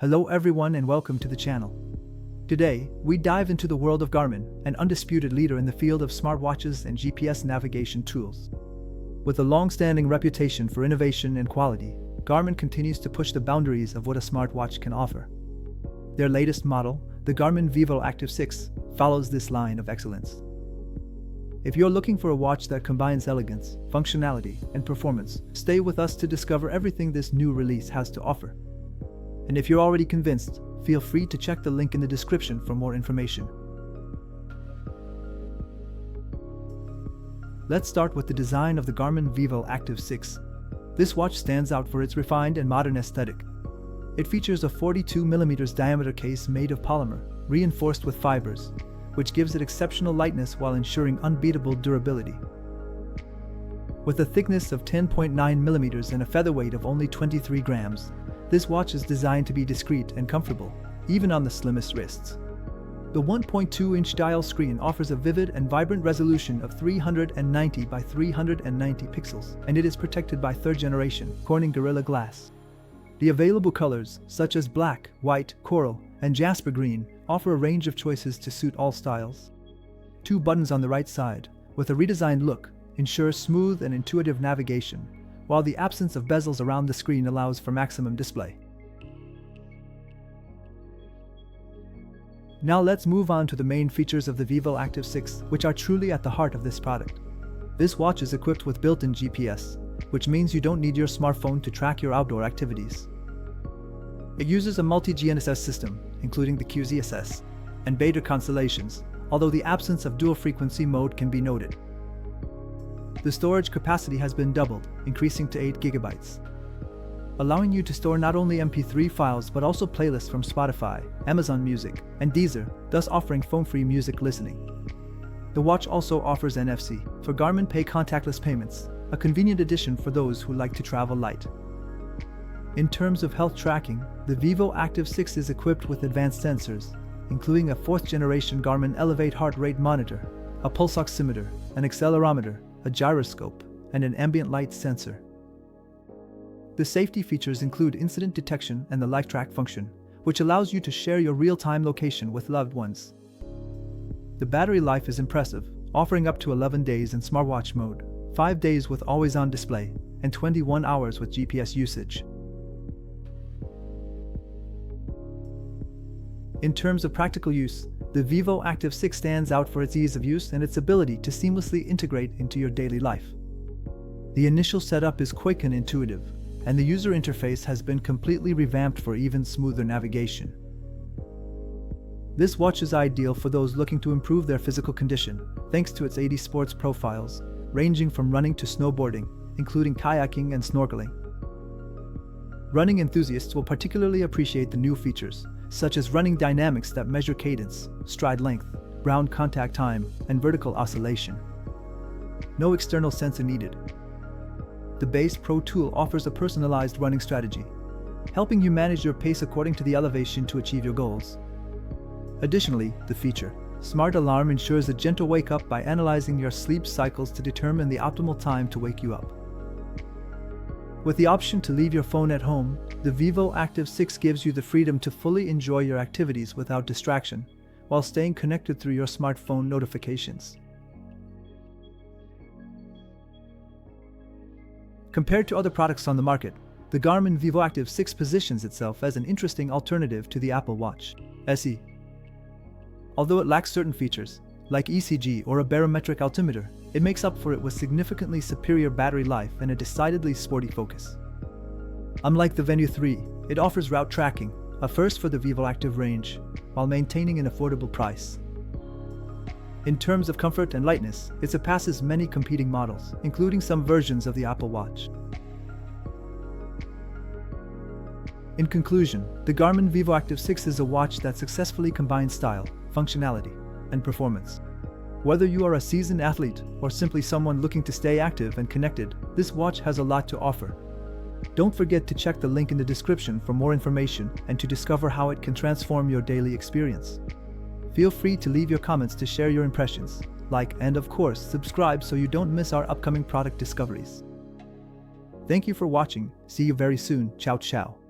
Hello everyone and welcome to the channel. Today, we dive into the world of Garmin, an undisputed leader in the field of smartwatches and GPS navigation tools. With a long-standing reputation for innovation and quality, Garmin continues to push the boundaries of what a smartwatch can offer. Their latest model, the Garmin Vivoactive 6, follows this line of excellence. If you're looking for a watch that combines elegance, functionality, and performance, stay with us to discover everything this new release has to offer. And if you're already convinced, feel free to check the link in the description for more information. Let's start with the design of the Garmin Vivoactive 6. This watch stands out for its refined and modern aesthetic. It features a 42mm diameter case made of polymer, reinforced with fibers, which gives it exceptional lightness while ensuring unbeatable durability. With a thickness of 10.9mm and a featherweight of only 23 grams, this watch is designed to be discreet and comfortable, even on the slimmest wrists. The 1.2-inch dial screen offers a vivid and vibrant resolution of 390 by 390 pixels, and it is protected by third-generation Corning Gorilla Glass. The available colors, such as black, white, coral, and jasper green, offer a range of choices to suit all styles. Two buttons on the right side, with a redesigned look, ensure smooth and intuitive navigation, while the absence of bezels around the screen allows for maximum display. Now let's move on to the main features of the Vivoactive 6, which are truly at the heart of this product. This watch is equipped with built-in GPS, which means you don't need your smartphone to track your outdoor activities. It uses a multi-GNSS system, including the QZSS and Beta constellations, although the absence of dual-frequency mode can be noted. The storage capacity has been doubled, increasing to 8 GB, allowing you to store not only MP3 files but also playlists from Spotify, Amazon Music, and Deezer, thus offering phone-free music listening. The watch also offers NFC for Garmin Pay contactless payments, a convenient addition for those who like to travel light. In terms of health tracking, the Vivoactive 6 is equipped with advanced sensors, including a 4th-generation Garmin Elevate heart rate monitor, a pulse oximeter, an accelerometer, a gyroscope, and an ambient light sensor. The safety features include incident detection and the LiveTrack function, which allows you to share your real-time location with loved ones. The battery life is impressive, offering up to 11 days in smartwatch mode, 5 days with always-on display, and 21 hours with GPS usage. In terms of practical use, the Vivoactive 6 stands out for its ease of use and its ability to seamlessly integrate into your daily life. The initial setup is quick and intuitive, and the user interface has been completely revamped for even smoother navigation. This watch is ideal for those looking to improve their physical condition, thanks to its 80 sports profiles, ranging from running to snowboarding, including kayaking and snorkeling. Running enthusiasts will particularly appreciate the new features, such as running dynamics that measure cadence, stride length, ground contact time, and vertical oscillation. No external sensor needed. The Base Pro tool offers a personalized running strategy, helping you manage your pace according to the elevation to achieve your goals. Additionally, the feature Smart Alarm ensures a gentle wake-up by analyzing your sleep cycles to determine the optimal time to wake you up. With the option to leave your phone at home, the Vivoactive 6 gives you the freedom to fully enjoy your activities without distraction, while staying connected through your smartphone notifications. Compared to other products on the market, the Garmin Vivoactive 6 positions itself as an interesting alternative to the Apple Watch SE. Although it lacks certain features, like ECG or a barometric altimeter, it makes up for it with significantly superior battery life and a decidedly sporty focus. Unlike the Venue 3, it offers route tracking, a first for the Vivoactive range, while maintaining an affordable price. In terms of comfort and lightness, it surpasses many competing models, including some versions of the Apple Watch. In conclusion, the Garmin Vivoactive 6 is a watch that successfully combines style, functionality, and performance. Whether you are a seasoned athlete or simply someone looking to stay active and connected, this watch has a lot to offer. Don't forget to check the link in the description for more information and to discover how it can transform your daily experience. Feel free to leave your comments to share your impressions, like, and of course, subscribe so you don't miss our upcoming product discoveries. Thank you for watching. See you very soon. Ciao ciao.